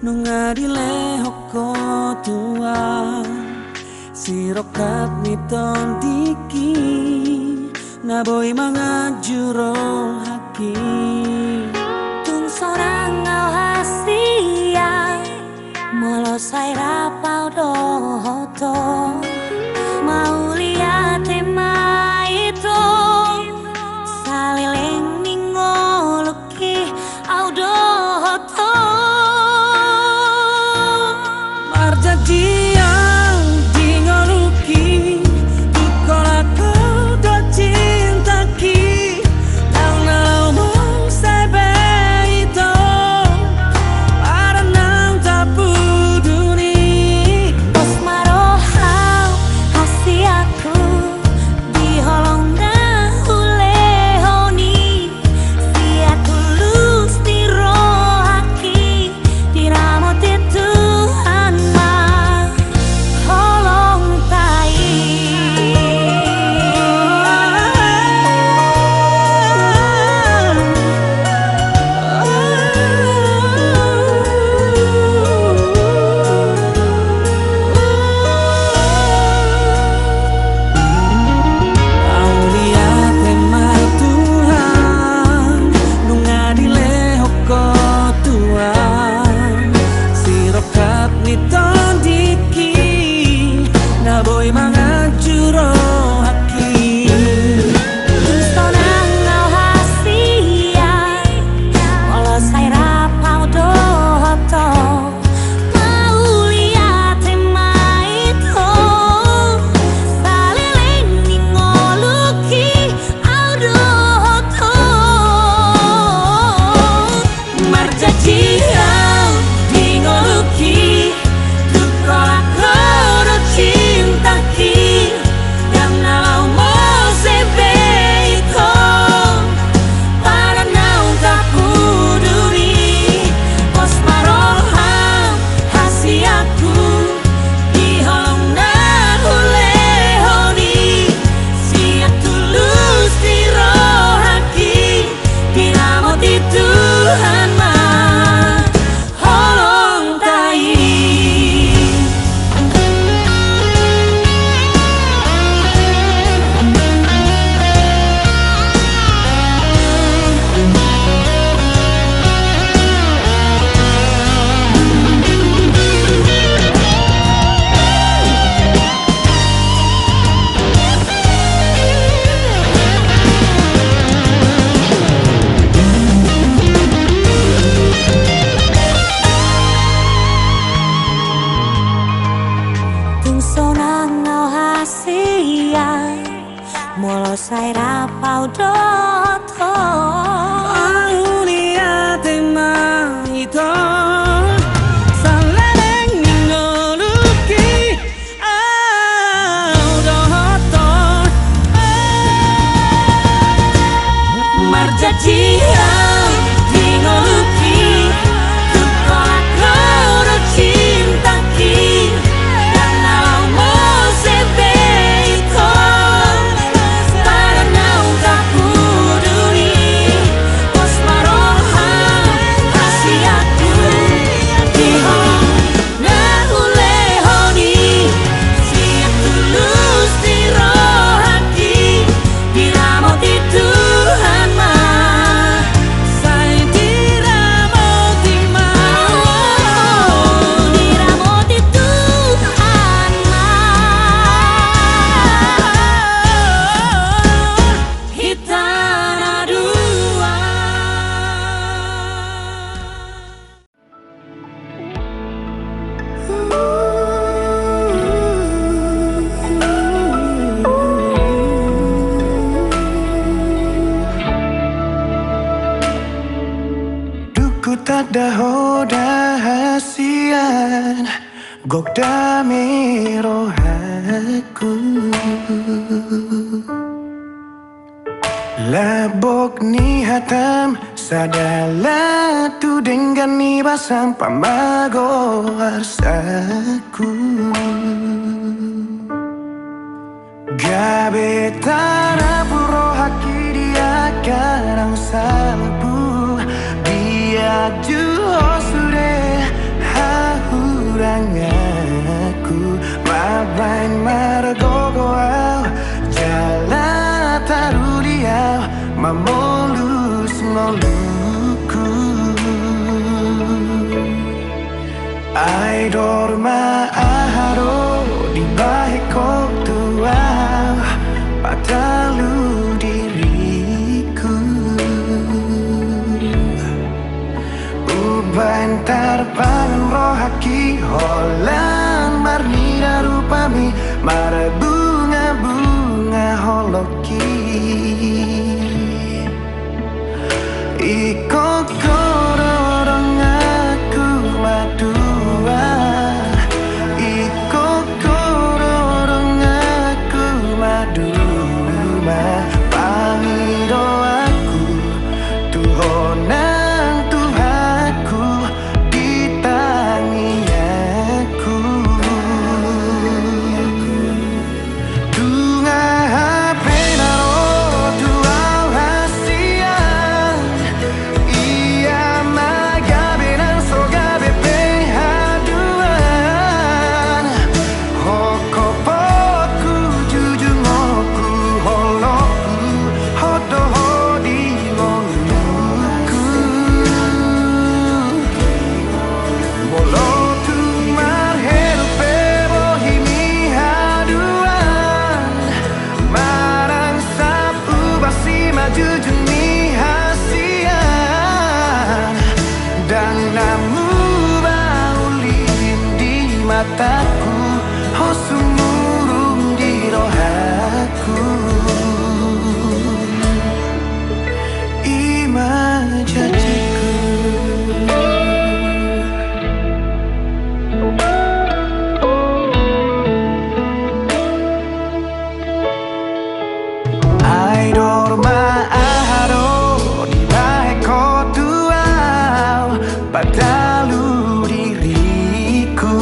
nungadile hoko tua sirokat niton diki naboy mga juro haki tung sorang ngau hasia molosai rapau dohoto mau lihat tema itu saliling ningoluki au dohoto marjadi yang dingoluki tukola kodo cintaki nau mau sebe itu para nang tapuduni pos marohau hasiaku diholong dahulehoni sia tulus dirohaki diramoti Tuhan mah holong tai Aulia temai Tuhan nungadile hoko tuan sirokat niton diki naboy mga juro haki sonang ngau hasia molosai rapau dohoto mau lihat tema itu saliling ningoluki au dohoto marjaji yang dingoluki tukola kodo cintaki yang nalau mau sebe itu para naung tapuduri pos maroham hasiaku diholong dahulehoni siap tulus dirohaki diramoti Tuhan mah holong tai tung sonang ngau hasia molosai rapau dohoto Aulia tema itu saleleng ningoluki au dohoto marjaji yang dingoluki tukola kodo cintaki yang nalau mau sebe itu para naung tapuduri pos maroham hasiaku diholong dahulehoni siap tulus dirohaki diramoti Tuhan mah saya diramoti mah diramoti Tuhan mah hitana dua. Duku tak dahoda hasian gok dami rohaku labok ni hatam sadala tu dengan ni basam pamago arsaku gabe tanah puro haki dia karang salbu dia juho sure luku. Ai dorma aharo di bahiko tua patalu diriku. Ubantar pangan rohaki holan marnida rupami mara bunga-bunga holoki. Iko kororong aku madua. Iko kororong aku madua. Pangido aku tuhonang Tuhaku ditangi aku. Tunga penaro tuau hasian. Ia magabe nang sogabe pehaduan. Hokopoku jujungoku holoku hodoho di ngoluku. Molotu marhelu pebo himi haduan. Marang sapu basi maju juni hasian. Dan namu baulin di mataku, hosumurung di rohaku. Ima janjiku. Ai dorma aharo di baheko tuau patalu diriku.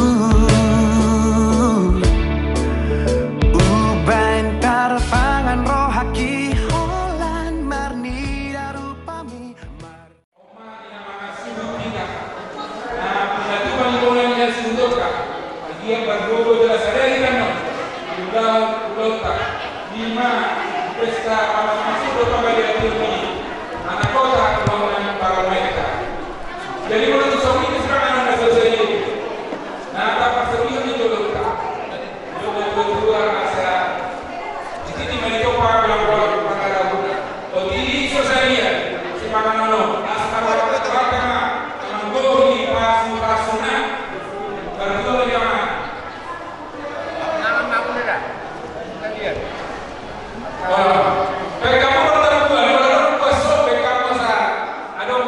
Uban tarpangan rohaki holan marni darupami. Pinatukan lingkungan yang sudutkan bagian berbobo jelas dari kanan pulau tak lima pesta malam masuk kembali ini anak kota keuangan para mereka. Jadi menurut suami ini sekarang anda selesai ini. Nah, dapat serius itu luka. Dua rasa. Di sini mereka bilang bahwa perkara bukan. Oh, ini sosialnya semangat nolo. Asal orang terkena menggori pasuna. Baru jangan. Kamu bertemu besok kamu sa, adong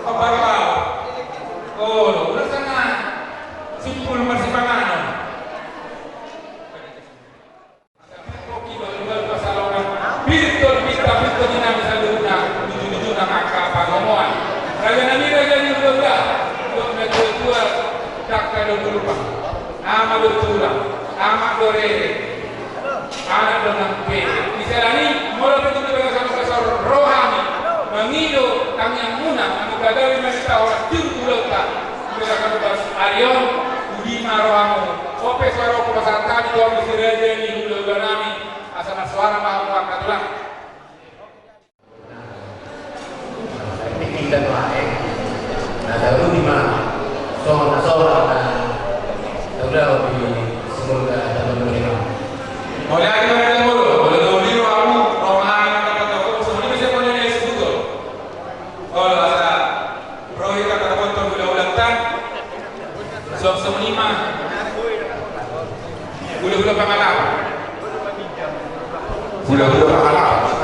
kabarbaw. Oh, udah sana simpul masih panganan. Koki baru pasalongan. Pintu dinam salurna, tujuh maka pangomoan. Raja ni udah. Untuk dua tak ada lupa. Ama betulah, ama dorere. Anak dengan pede. Misalnya mulai betul dengan sama-sama rohani, mengido kami yang munah, kami gagal mereka orang tiru tak. Kita akan bahas Arion, Udima rohamu. Ope suara pasar tadi doang di sini ini udah nami asal suara mau katulang. Teknik dan lain. Nah, lalu di mana? Soal udah lebih semoga dapat menerima. Oleh akhirnya dulu, boleh dulu kamu rohani kata kau semuanya bisa punya dari situ. Kalau ada proyek kata kau udah tan, soal semuanya mah udah pengalaman. Udah pengalaman.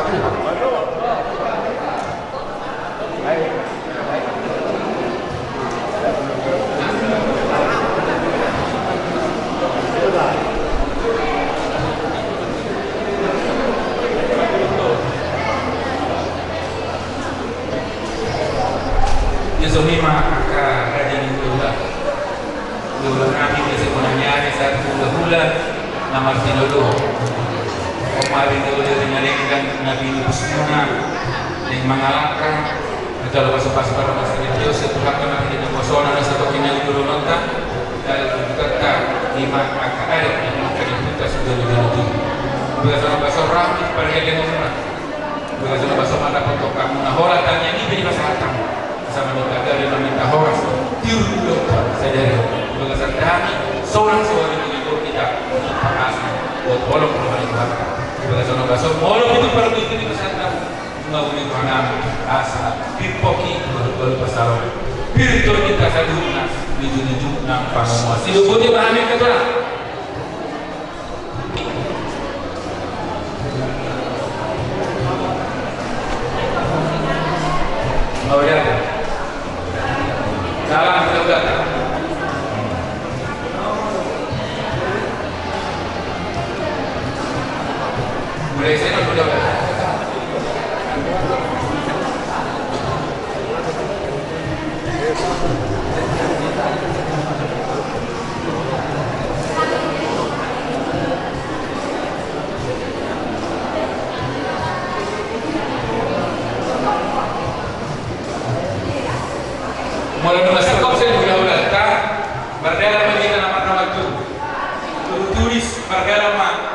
Zohima aka rajin dulu kami bisa menanyai satu bulan nama dulu kemarin dulu dengan Nabi Muslimah yang mengalahkan kalau pas pada masa itu setelah kena dengan kosongan dan sebagainya dulu nonton dan berkata lima aka ada yang kita sudah dulu biasa bahasa orang pada yang Begitu bersama ada untuk kamu nah hola tanya ini beri masyarakat sama kita dari meminta horas tiru dokter sadari begitu kami seorang itu kita makasih buat bolong perubahan itu begitu bersama bolong itu perlu itu di masyarakat mengawali panam asa pipoki baru pasal pirito kita saduna dijujuk nang pangomos itu boleh pahami kata oh ya dalam juga mulai saya sudah mulai masa kau saya udah tak berdaya lagi nama tu tulis berdaya lama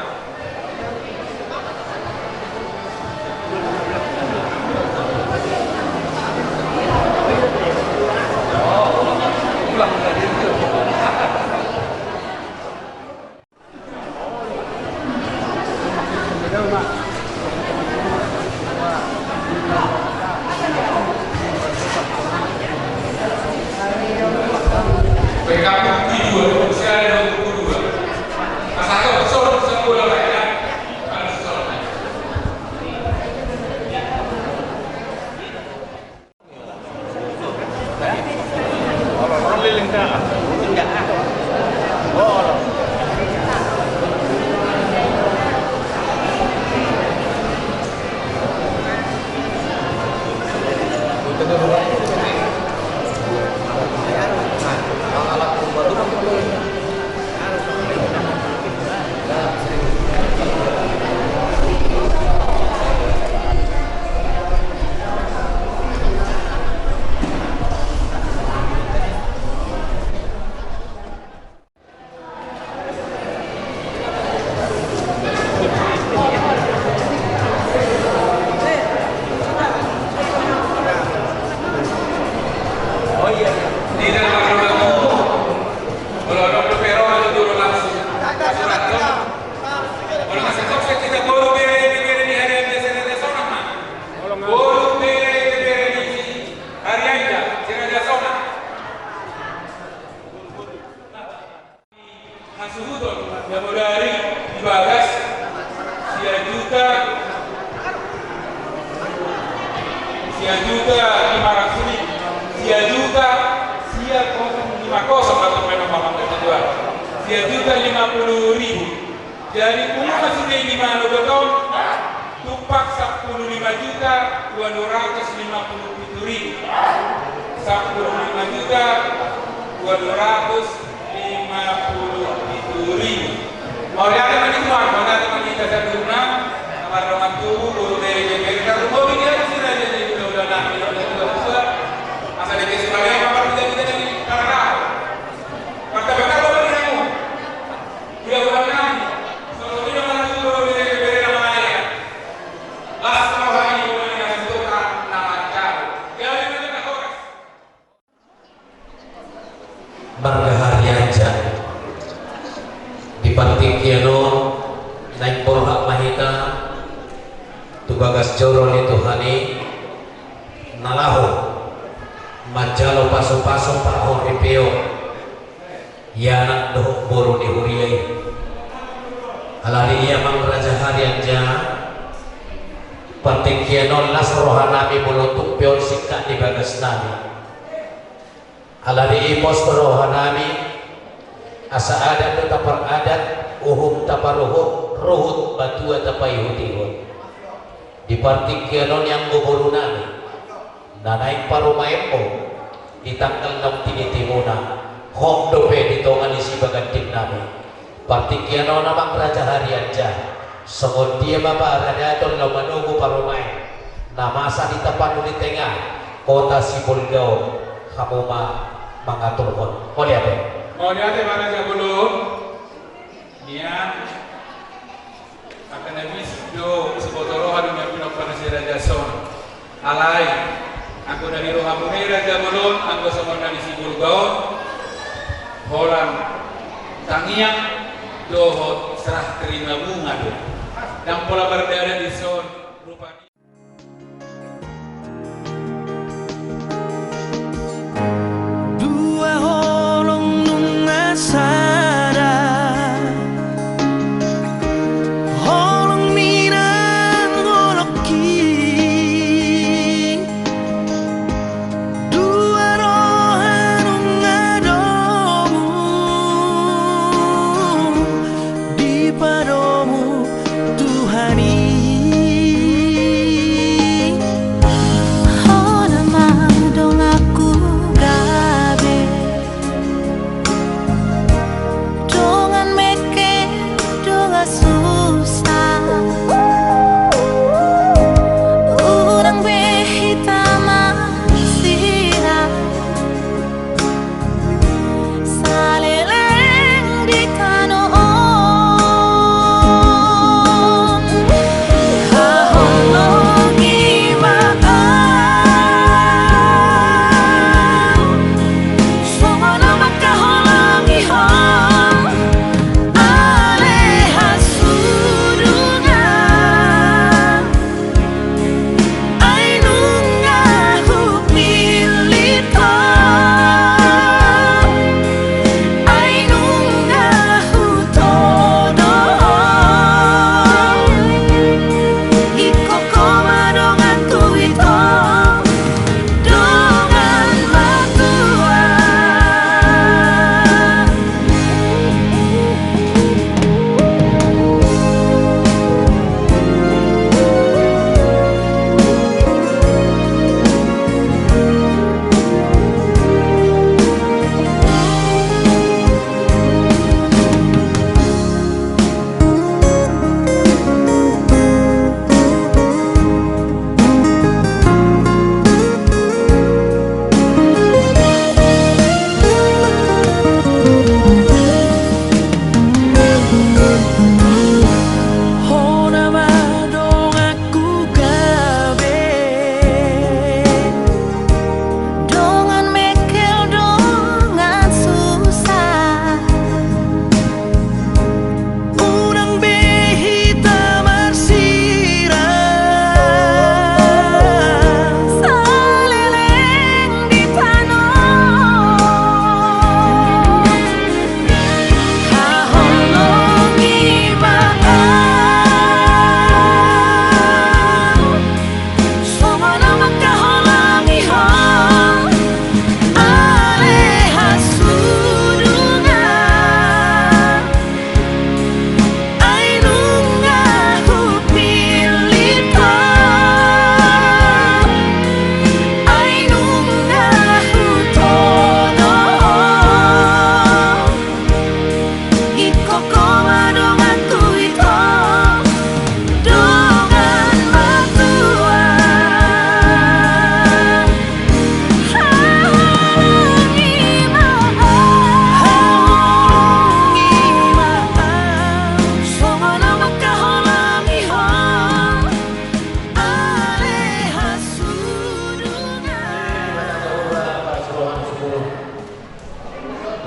jadi umat sudah 5 tahun tupak 15.257.000 15.257.000 mau lihat teman-teman mana teman kita saduna kamar rumah tubuh bulu dari kita rumah ini ada sih aja jadi udah nanti udah asal di sebagai kamar kita jadi karena martabat apa lagi kamu udah berani selalu tidak mana dulu beri nama saya las semua ini udah menentukan nama kamu jadi mana horas Margahari aja di Panti Kiano naik borhak mahita tugagas jorol itu hani nalaho majalo paso-paso paho ripeo ya anak doh boru di huriyai alari iya mang raja harian ja Panti Kiano las rohanami mulutuk pion sikak di bagas nami alari ipos rohanami asa adat tetapar adat uhum taparuhum ruhut batua tapayhutihun di Panti Kianon yang gugurunami na naik parumaempo di tanggal 6 tinitimuna hok dope di tongan isi bagantin nami Panti Kianon namang raja harian ja sengon dia bapak radaton lo menunggu parumai namasa di tapan di tengah kota Sibulgao hamuma mengaturhun mau lihat mau lihat mana sebelum niat akan habis do sebotorohan yang pinok pada si raja alai aku dari roha munira jamalon aku sama dari sibul gaon holan tangiang dohot serah terima bunga do dan pola berada di son rupa Dua holong nunga sada holong minang ngoloki dua roha nunga domu di padomu Tuhani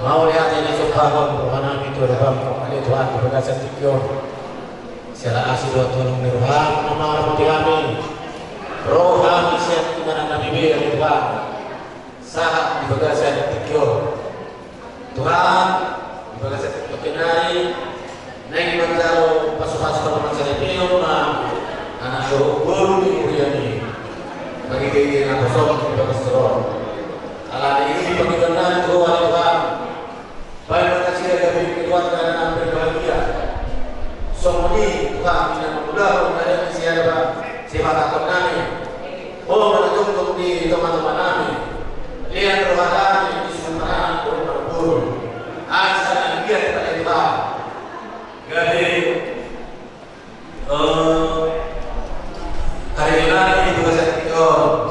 Mau lihat ini subhanallah berwana itu rebam kali Tuhan berkasih tikyo. Sila asih doa Tuhan nirham nama rahmati kami. Rohani siap dengan Nabi Bia Tuhan. Sahat di berkasih tikyo. Tuhan di berkasih tikyo kenai. Naik menjauh pasu-pasu teman saya tikyo na anak guru di Uriani. Bagi kiri yang kosong di berkasih roh. Ala ini pengibatan Tuhan. Baik makasih dari Tuhan karena berbahagia. Somoni Tuhan tidak mudah mengenai siapa takut kami. Oh menunjuk di teman-teman kami. Lihat rohani di sunnah berburu. Asal yang biar kepada Tuhan. Jadi hari ini juga saya tikor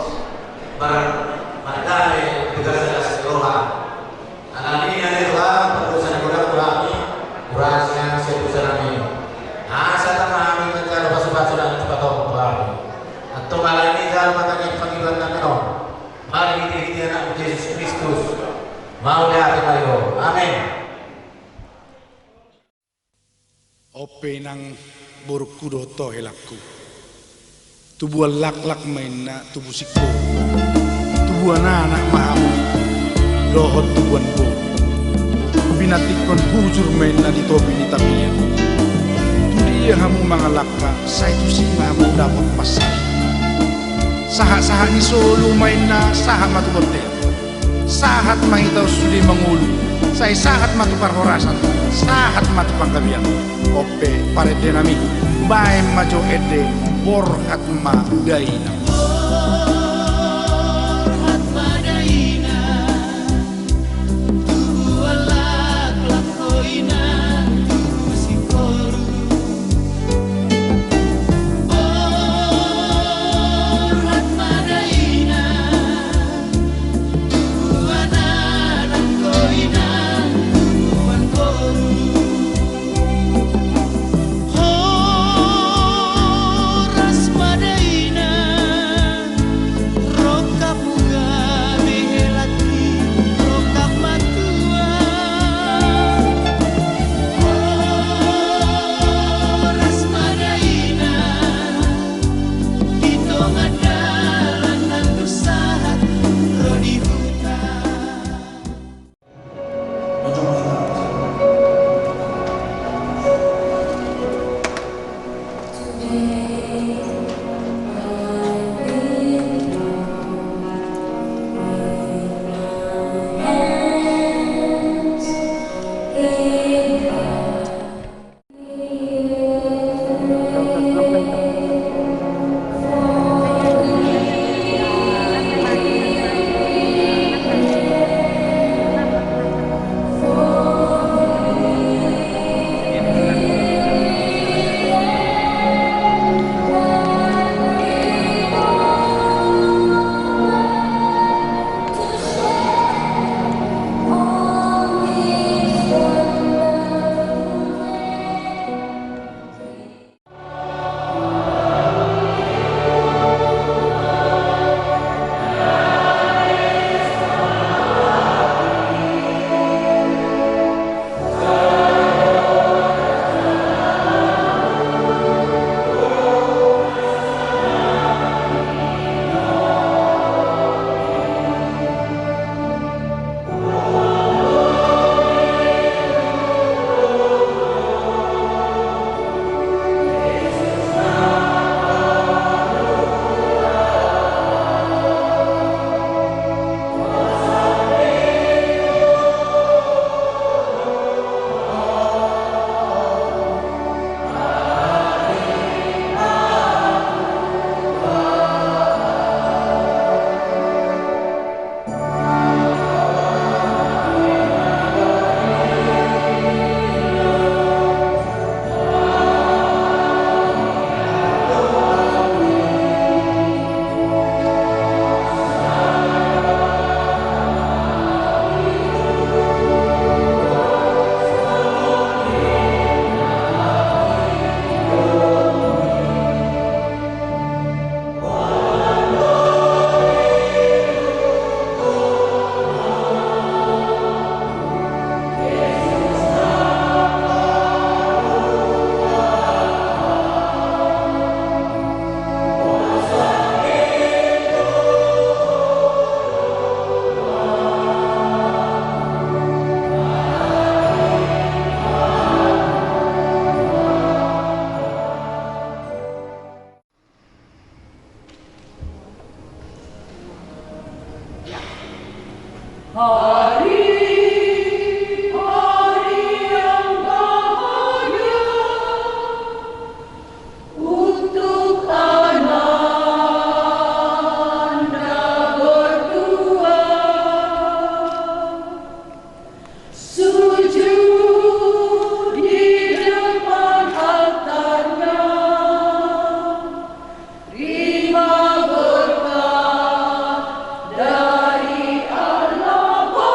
berkali juga saya seroha. Anak ini ada Tuhan perusahaan kami kurasnya sebuah kami. Asa kami mencari pasu-pasu dan cepat kami. Atau malah ini dalam matanya Kristus. Maula kayo. Amin. Ope nang borkudo to helakku. Tubuh lak-lak main na tubuh sikko. Tubuh anak mahamu. Dohot tubuhan bo. Binatikon bujur main na di topi ni tabian. Dia kamu mangalaka, saya itu sih mahamu dapat pasal. Sahat-sahat ni solo main na sahat matu hotel. Sahat mahitaw sudi mangulu. Saya sahat matu parhorasan. Sahat matu panggabian. Ope pare denami. Bae majo ede borkat ma daina. Terima berkat dari Allah.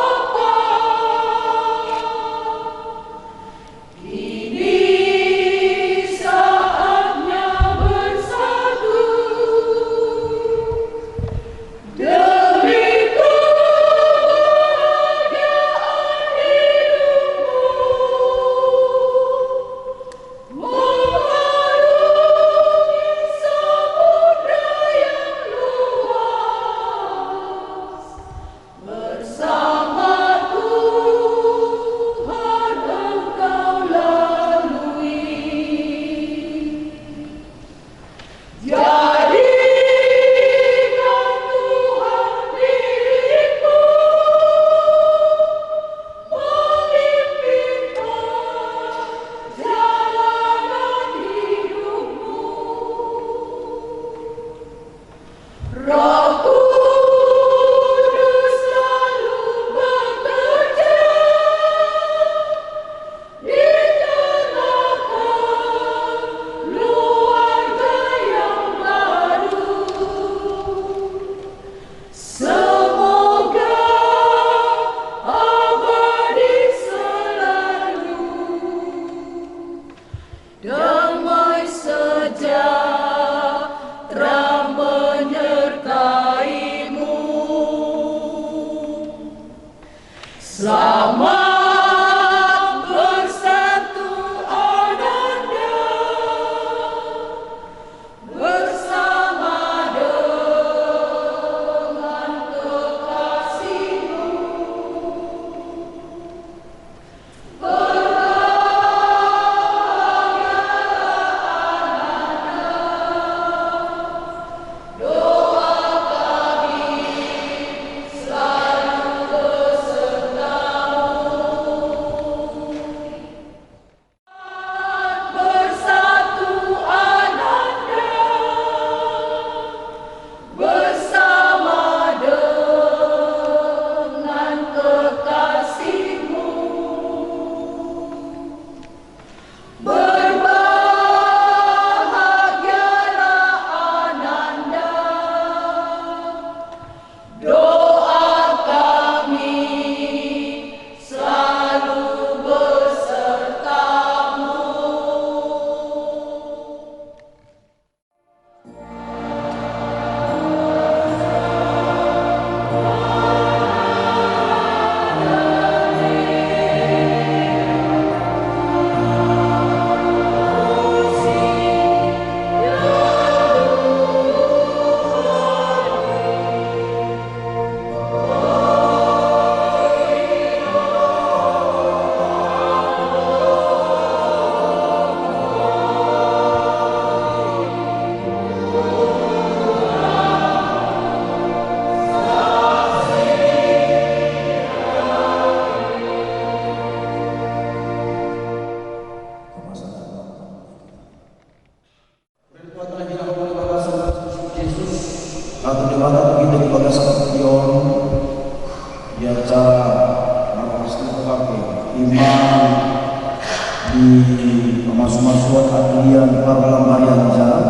Mas-masuat atilian parlamarian jalan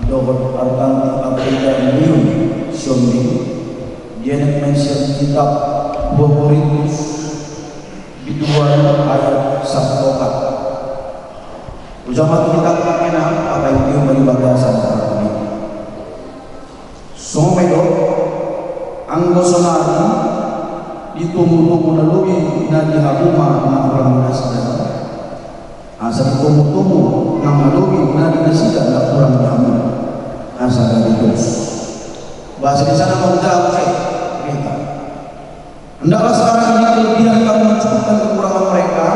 dohot artanti Afrika New Siombing dia mention kitab 2 Korintus biduan ayat 1 ujamat kita kena apa itu beribadah sama ini somedo anggosonari ditunggu-tunggu nalubi na dihaguma na orang nasida asa ditunggu-tunggu na nalubi na dinasida na orang jamu asa gaditos bahasa di sana mau jauh kita hendaklah sekarang ini kelebihan kamu mencukupkan kekurangan mereka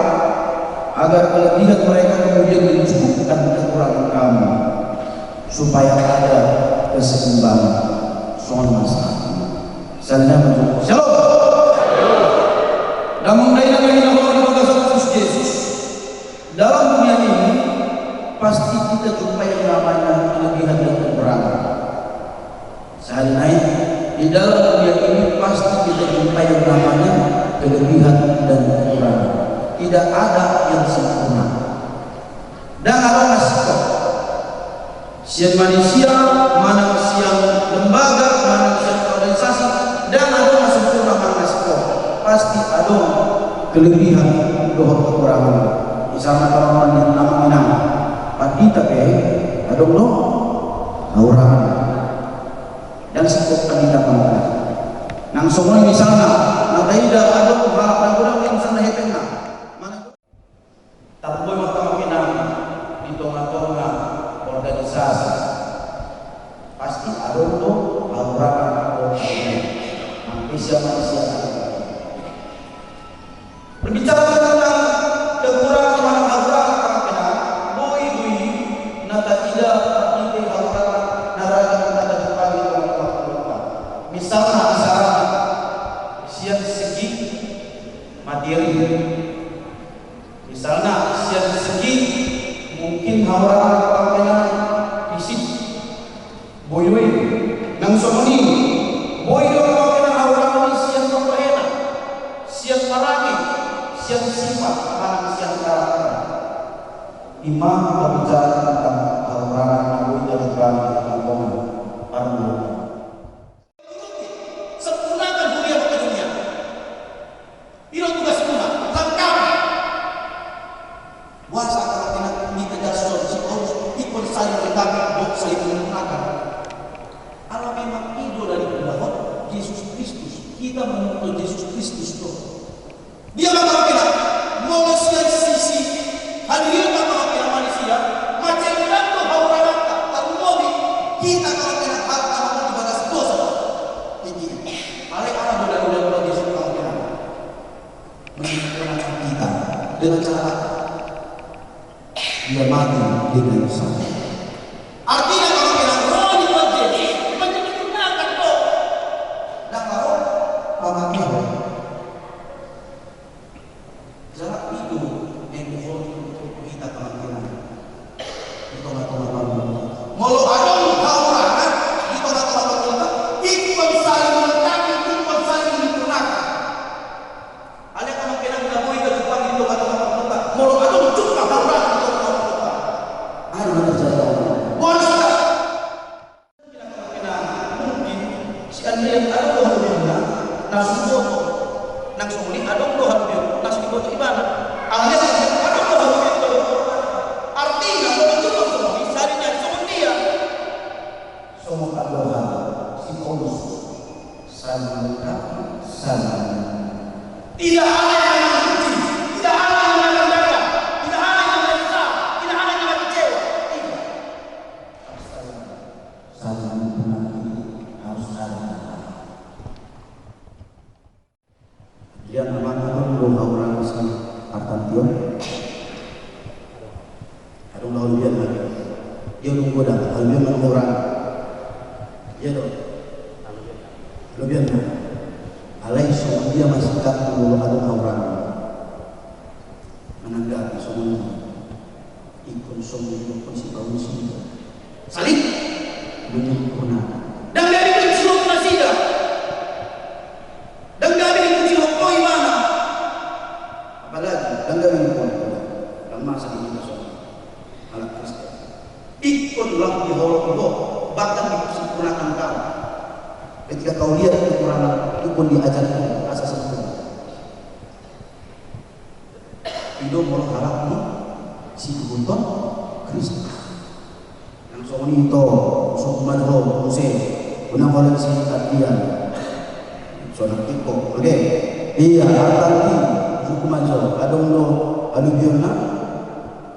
agar kelebihan mereka kemudian mencukupkan kekurangan kamu supaya ada keseimbangan soal masalah salam shalom namun daya yang Kristus Yesus dalam dunia ini pasti kita jumpai yang namanya kelebihan dan kekurangan. Sehari naik di dalam dunia ini pasti kita jumpai yang namanya kelebihan dan kekurangan. Tidak ada yang sempurna. Dan ada nasib siang manusia, mana siang lembaga, mana siang organisasi, dan ada sempurna mana nasib pasti ada kelebihan doa kekurangan. Misalnya kalau orang nama pasti tapi ada orang dan sebut kandidat mana. Nang semua misalnya, nang tidak ada hal dan kurang yang sana hetena. Mana? Tak boleh mata makinan di tengah-tengah organisasi pasti ada orang manusia. Berbicara tentang kekurangan orang boi nata tidak ini orang naraga nata dipagi misalnya siang segi materi misalnya siang segi mungkin orang fisik boyoi nang somoni boy orang siang enak siang marani siang sifat mana siang karakter imam berbicara tentang orang yang dari agama arno sempurnakan dunia ke dunia itu tugas sempurna lengkap puasa kalau tidak dikejar si harus ikut saling lengkap dok saling menyempurnakan kalau memang itu dari Tuhan Yesus Kristus kita menuntut Yesus Kristus tuh dia bakal bilang manusia sisi hadir sama manusia macam itu orang tak mau kita kalau kena hak sama ibadah dosa ini paling orang budak-budak Yesus kalau kena menyempurnakan kita dengan cara dia mati dengan sana artinya kalau kena roh di wajah menyempurnakan roh dan kalau memakai jarak itu yang untuk kita kemungkinan di tengah-tengah malu ada orang di tengah-tengah ikut saling melengkapi ikut saling menyempurnakan ada kemungkinan tidak boleh kedepan di tengah-tengah malu ada mencukupkan orang di tengah-tengah ada yang terjadi boleh kemungkinan mungkin si Andrea ada orang nasi soto nang sumuli ada orang nasi dibuat ibadah alias ada orang artinya cukup semua carinya cuma dia semua adalah si Paulus saling melengkapi saling tidak ada yang menguji tidak ada yang menandakan tidak ada yang menyesal tidak ada yang kecewa tidak saling mengenali harus ada dia namanya doa orang asli Artantion ada lawan dia lagi dia nunggu dah kalau dia orang dia dong lebih alai semua dia masih tak dulu ada orang menanggapi semua ikut semua konsep saling menyempurnakan dan dari kecil nasidah dan dari kecil koi mana apalagi dan dari koi dan masa ini ikonlah diholok-holok, bahkan disempurnakan kau. Ketika kau lihat kekurangan, itu pun diajarkan asa sempurna. Hidup mau harap nih si bunton Kristus. Yang soalnya itu sokuman ho Mose, benang oleh si Adian, soalnya tiko, oke? Iya, arti sokuman so, adong lo, adu biona,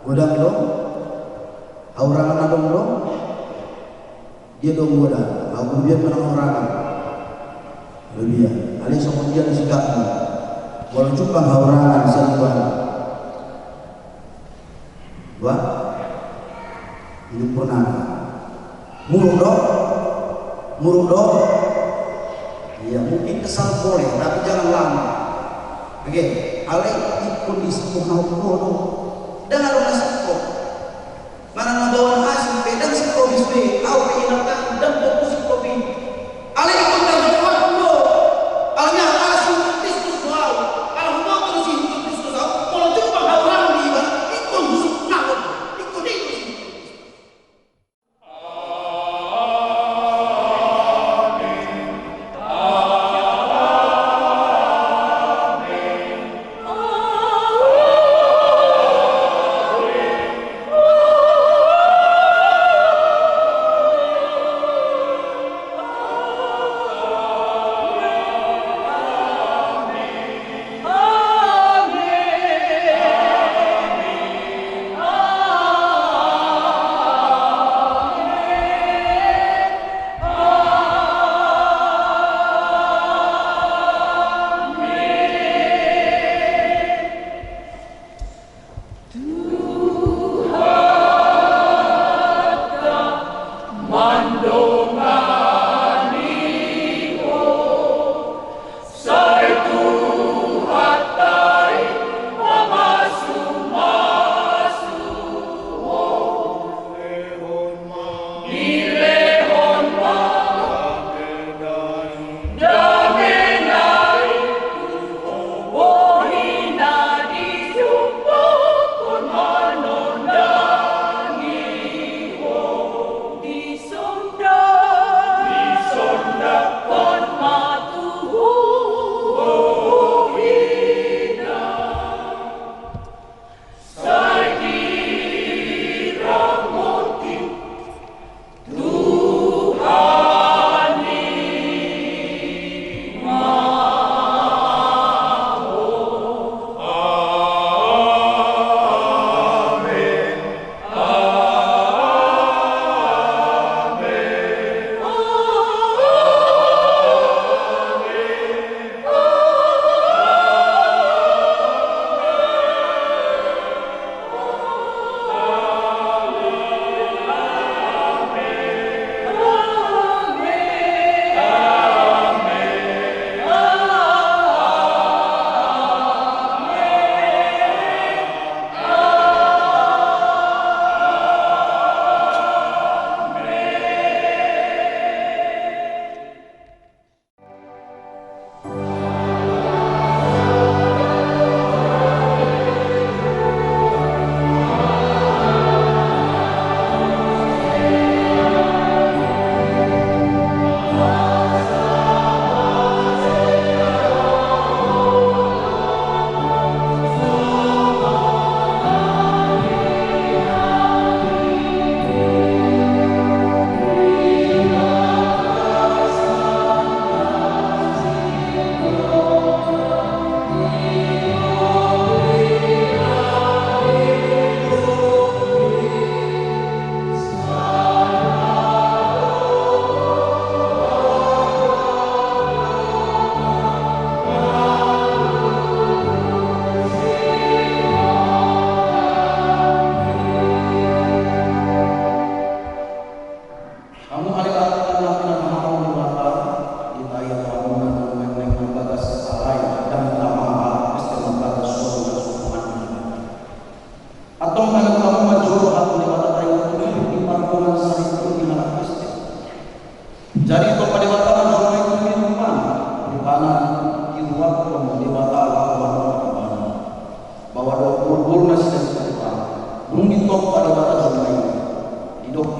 godang lo, aurangan adong lo, dia dong godang, aku biar menang aurangan. Lebih ya, ali sokuman dia disikapnya, walau cupang aurangan sebuah. Wah, ini pernah muruk dong, ya mungkin kesal boleh, tapi jangan lama. Oke, alai ikut di sebuah dong, dengan orang siko, mana nabawan asli pedang siko bisbe, au peinakan dan fokus siko bi, alai ikut terjawab dulu, alnya asli Kristus wow, kalau mau terus ikut Kristus wow, kalau jumpa orang di mana ikut busuk nakut, ikut itu.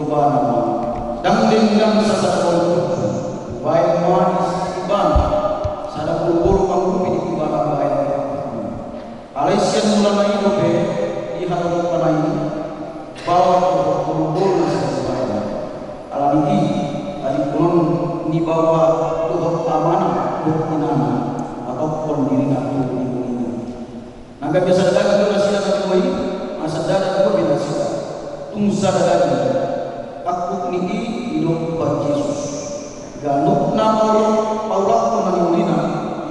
ibana dang dendang sasa kutu wae manis ibana sada bulu mangkupi ibana wae Alesian mulana idobe di halaman panai bawa bulu sasa alani ali pun ni bawa tuhur amanah inana atau pendiri aku ini naga biasa dagang dulu sila kami masa dagang dulu bila sila tungsa dagang aku ini hidup bagi Yesus galuk na Allah penanulina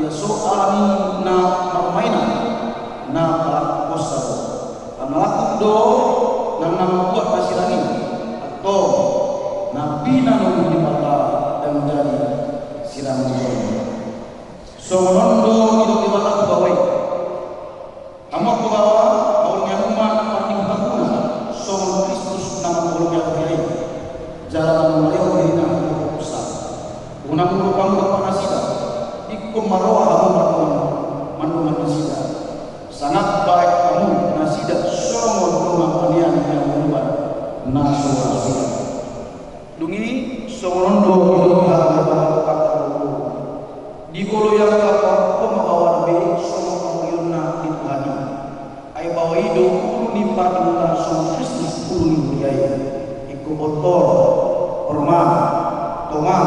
ya soalani na permainan na kosa anak do nang nama buat pasirani atau nabi nanu di mata dan menjadi siram Sorondo hidup di mata kubawai amak kubawa awalnya umat mati berguna Soron Kristus nama kolomnya berkali jalan melihat dirinya berpusat unang merupakan berpanasida ikum maroa kamu manduman nasida sangat baik kamu nasida Soron rumah kalian yang membuat nasurasida dungi Sorondo hidup di kolo yang kapal pemahawan be sono pangilna dituhani ay bawa hidup ni patuna sono Kristus ni muriai iku botol orma toma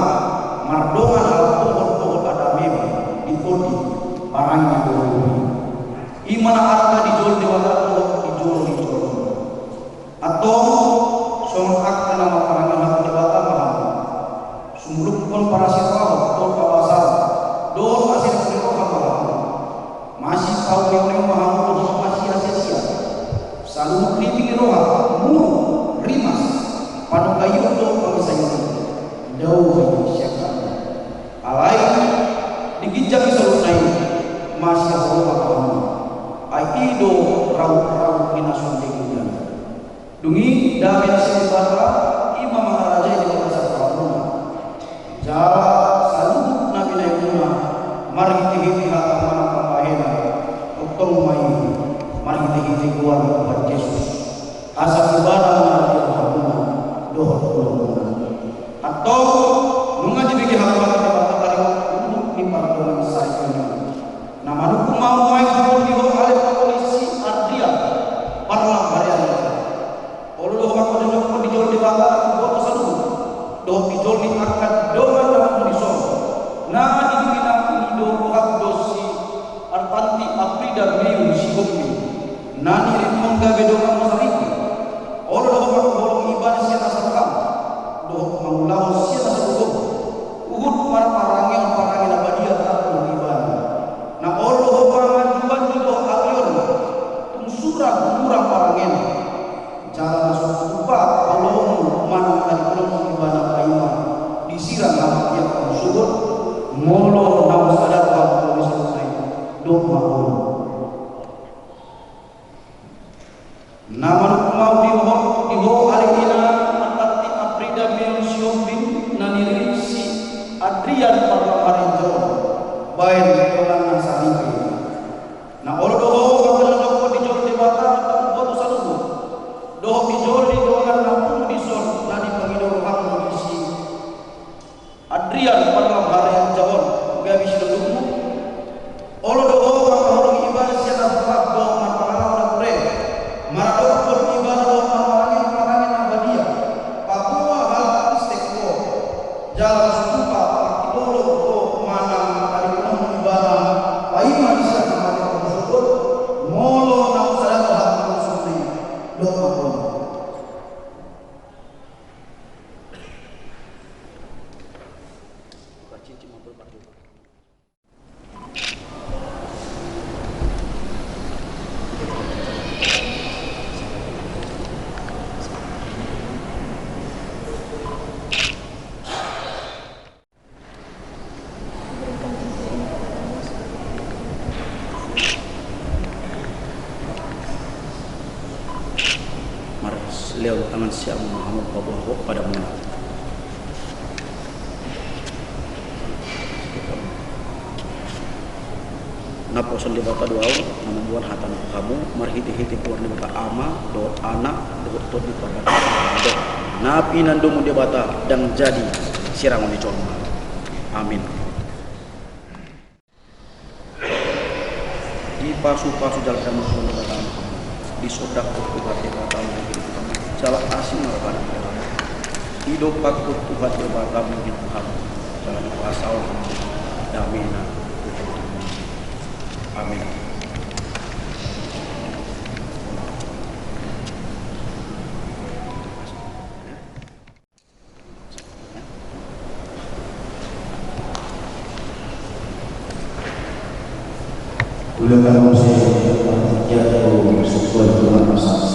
mardongan al pohon adame di kodi parangnya dulu imana arta dijol dewata dijol atau sono akta nama parangnya dewata mahal sumuluk pun para sirwah atau kawasan dor masih diberi mahal masih kau yang mahal untuk masih sia-sia selalu kritik roha mulu rimas panu kayu untuk pengisahnya jauh siapa alai digijak selesai masih roha kamu aido rau inasun degujan dungi dari sebara imam maharaja di bahasa Palembang jara salut nabi naikuna mari kita mana kapahena utong mai mari kita kuat buat Yesus asal ibadah mari Tuhan doa atau nunga dibikin hamba kita kali untuk dipardonan saya nama lu mau mai di oleh polisi Adrian parlang harian kalau lu aku ada dijol di bawah buat satu do dijol di akad doa dalam tulisan nah ini kita do dosi artanti aprida meu sigopi nani rimon gabe do masariki olo do bolong ibadah sia nasakam do maulahu sia nasakam uhud parangin abadia tak ibadah na olo pangajuan do aglion tunsura kurang parangin jalan supa Allah mana tadi belum ibadah kaima disiram nama yang subur molo nama sadar kalau bisa selesai dogma Allah nama mau diho alihina antati aprida milsium bin naniri si Adrian parlamarin jauh baik orang nasaripi nah Allah doho kalau doho dijol di bata atau satu doho dijol di doangan lampung di sol nadi pengidor ham di Adrian parlamarin jauh gak bisa dulu Allah doho orang ibadah siapa berapa doho marpangana pre marador ibadah doho marangin abadia Papua hal istekwo jalan supa pakidolo doho mana kalipunam ibadah paima bisa kemana tersebut molo nak sadar hal tersebut doho Leo tangan siap Muhammad Bapak pada mana naposan di bata doa nama buat hatan kamu marhiti hiti keluar di bata ama do anak do to di bata do napi nandomu debata dan jadi sirangon di colma. Amin. Di pasu-pasu jalan kamu semua datang, di sodak Tuhan debatang jalan asing melakukan hidup pakut Tuhan debatang Tuhan jalan pasal damina. Amin. Ulang kamu saya jatuh bersyukur Tuhan masalah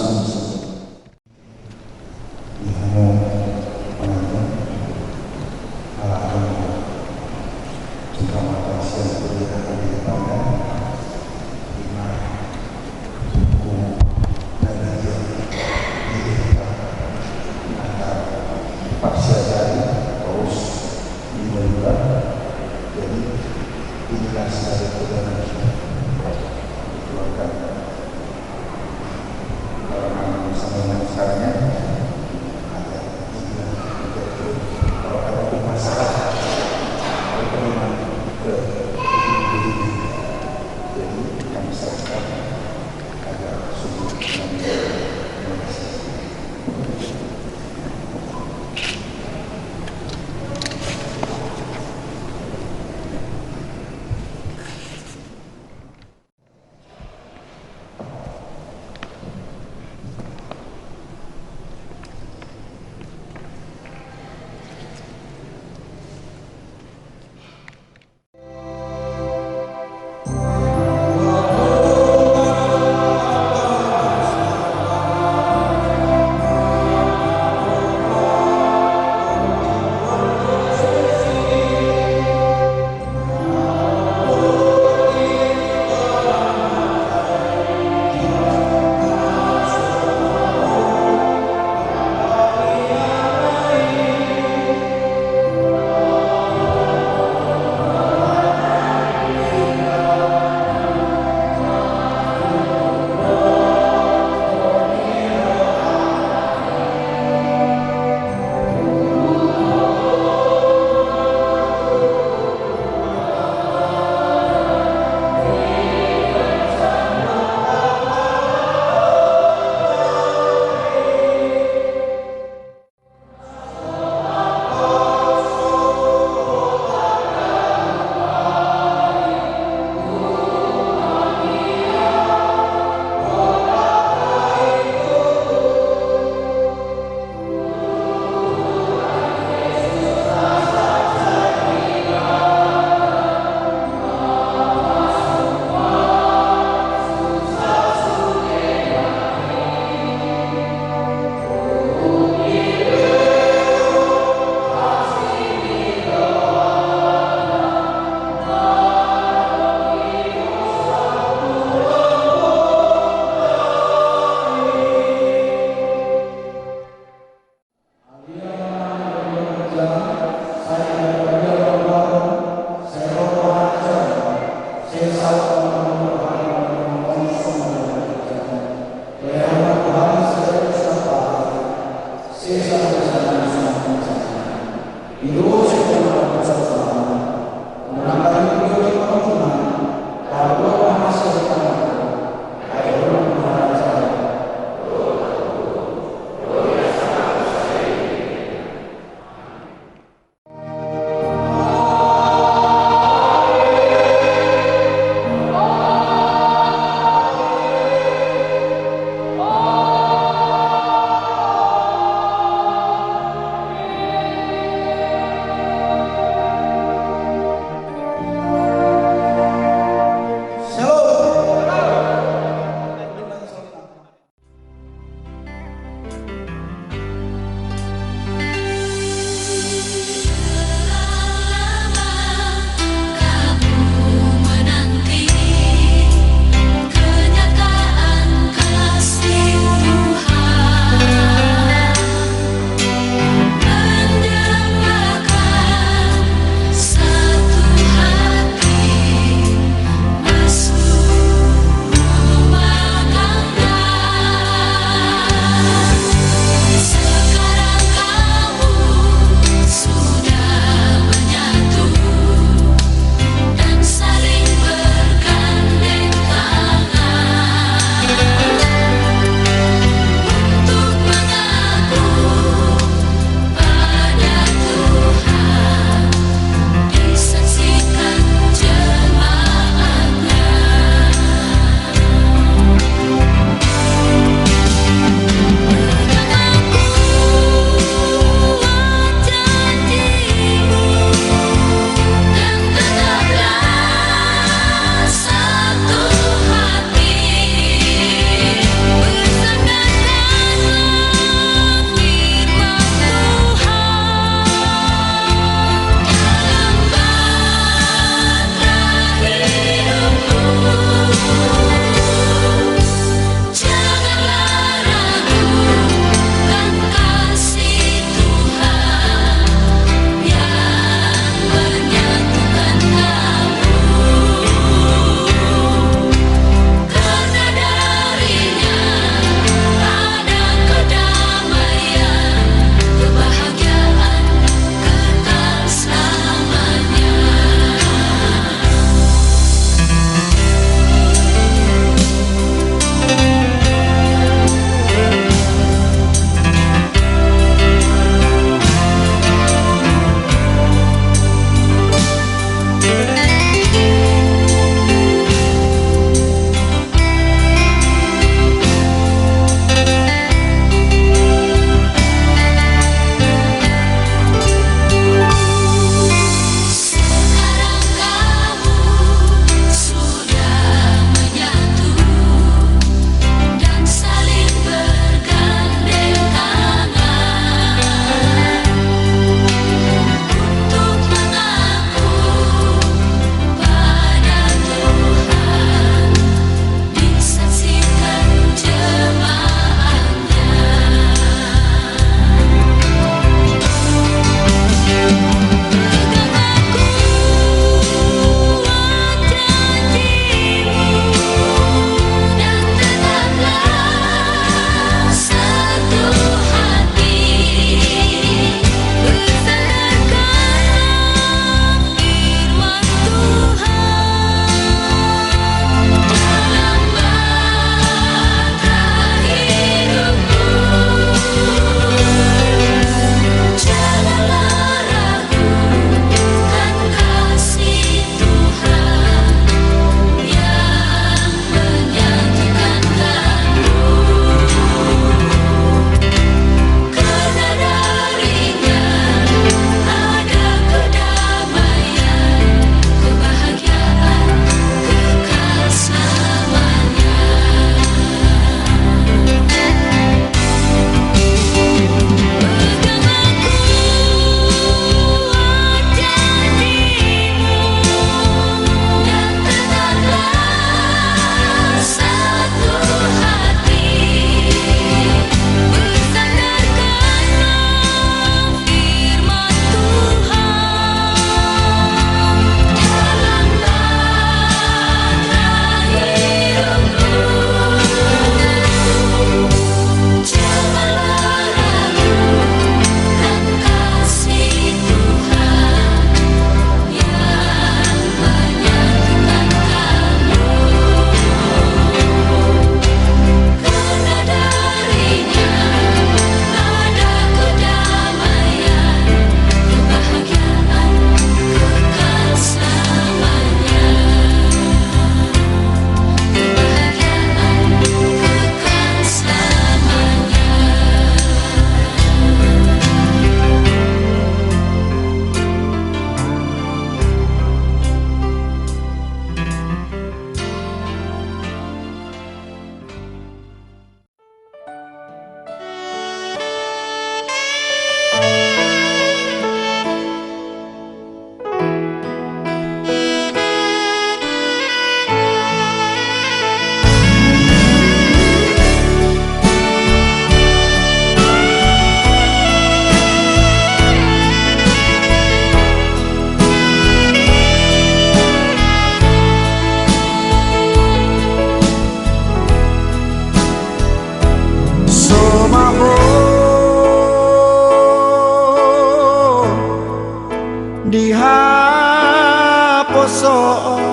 son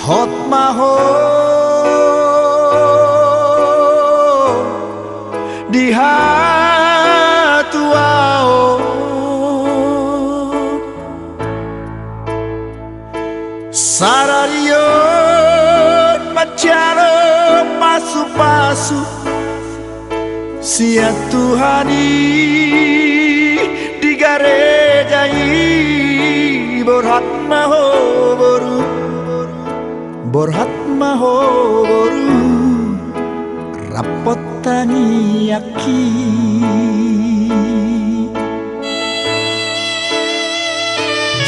hot maho di hatuao sararion macaro pasu-pasu sia Tuhani di garejai borhat maho boru rapotani aki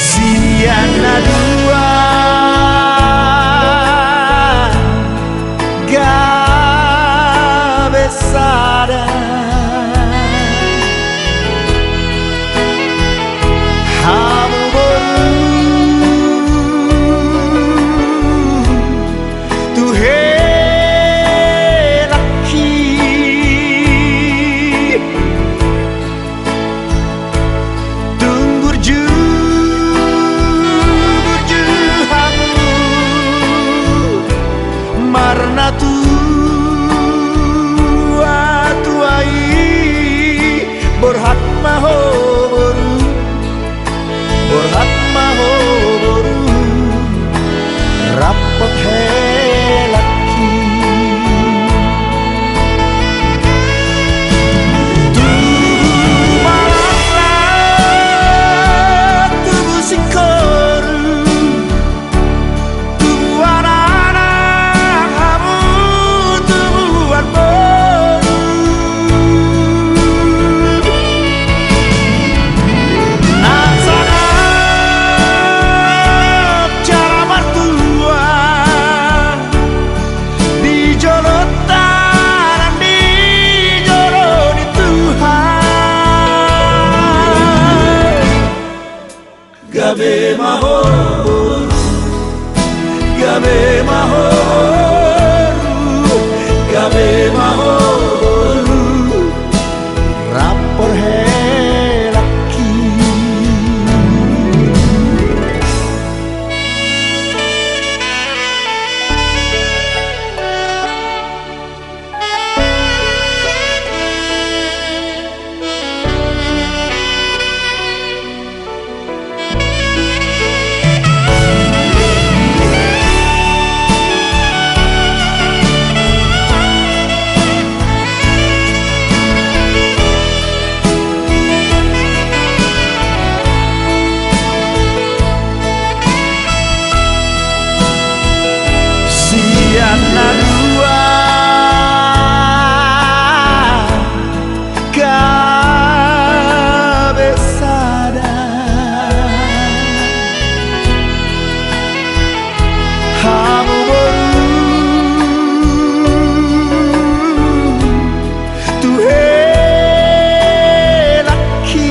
siana dua gabesada hamu boru tuhe laki tunggu hamu marna tuai borhat maho boru rapot helaki tubalanglah tubuh sikoru tubuh anak kamu tubuhan boru nasanap cara mertua di jolotan di joroni Tuhan gabe maho rapor helaki siana dua gabesada hamu boru tuhe laki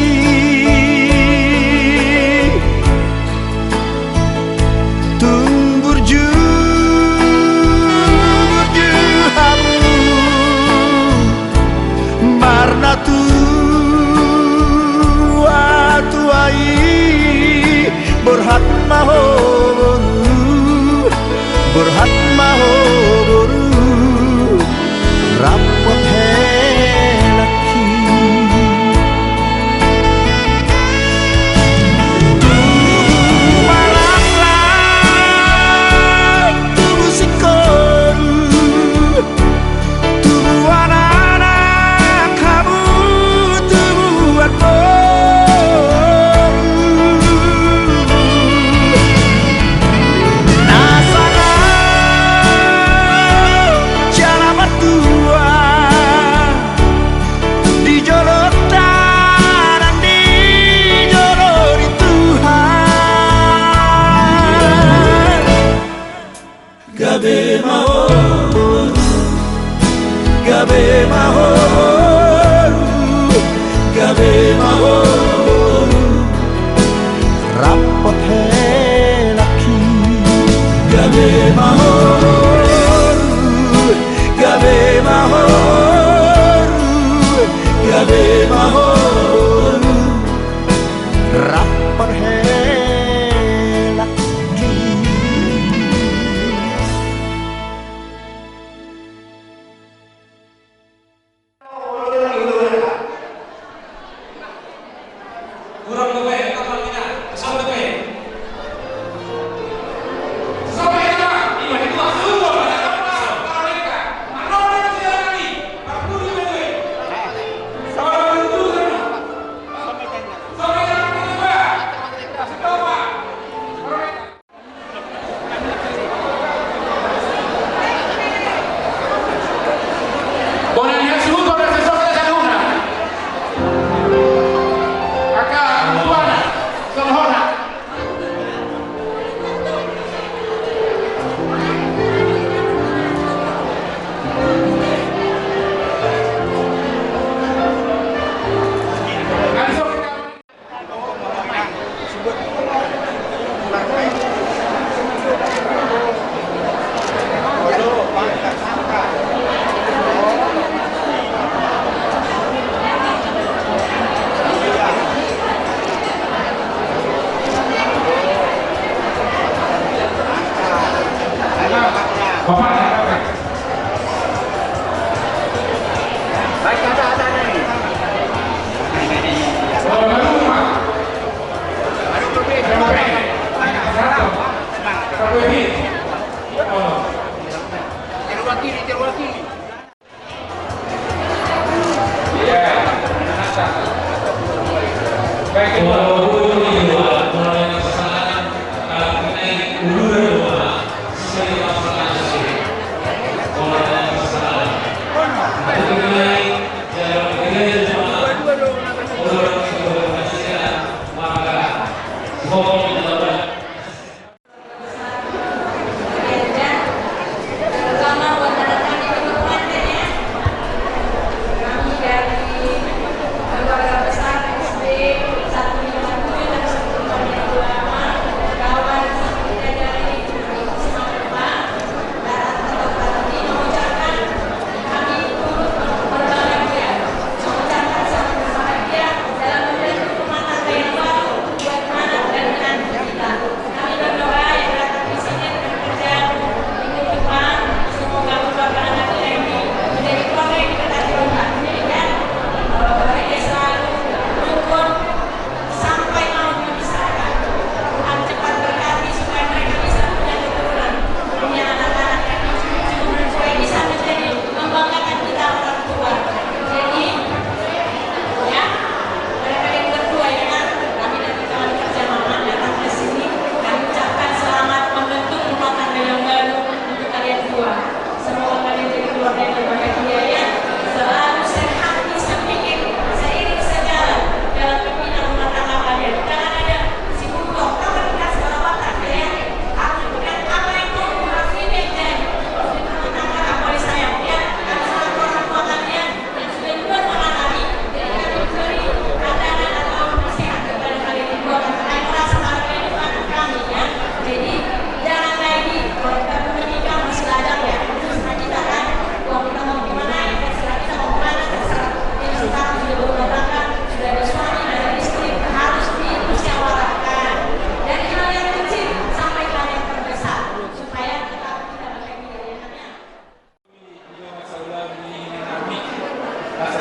tunggu marna tuai borhat maho boru rapot helaki tubalanglah tubuh sikoru tubuh anak kamu tubuhan boru nasanap cara mertua di jolotan di joroni Tuhan gabe maho rapot helaki gabe maho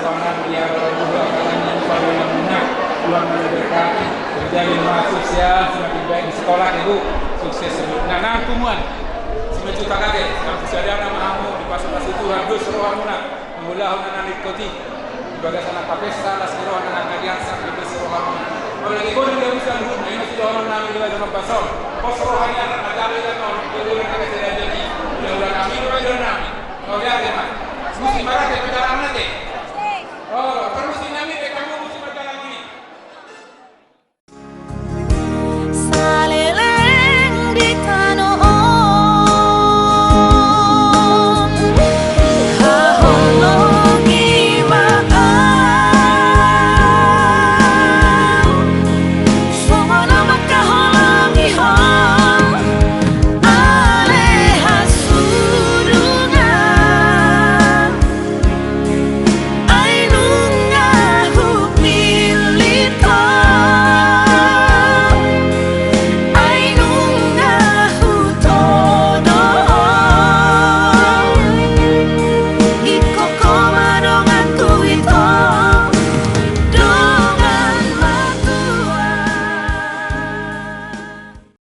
serangan dia berubah kalangan baru yang benar Tuhan memberkati terjadi sosial semakin baik di sekolah ibu sukses semua. Nah kumuan semua juta kakek yang ada nama kamu di pasal-pasal Tuhan Gus rohamuna mengulah anak nikoti ibadah sana kapesta las roh anak kalian sampai di rohamuna. Kalau lagi kau dia bisa lupa ini sudah orang nami di dalam pasal pos rohanya ada yang orang kedua yang kita jadi udah kami udah nami kau lihat ya mas mesti marah kita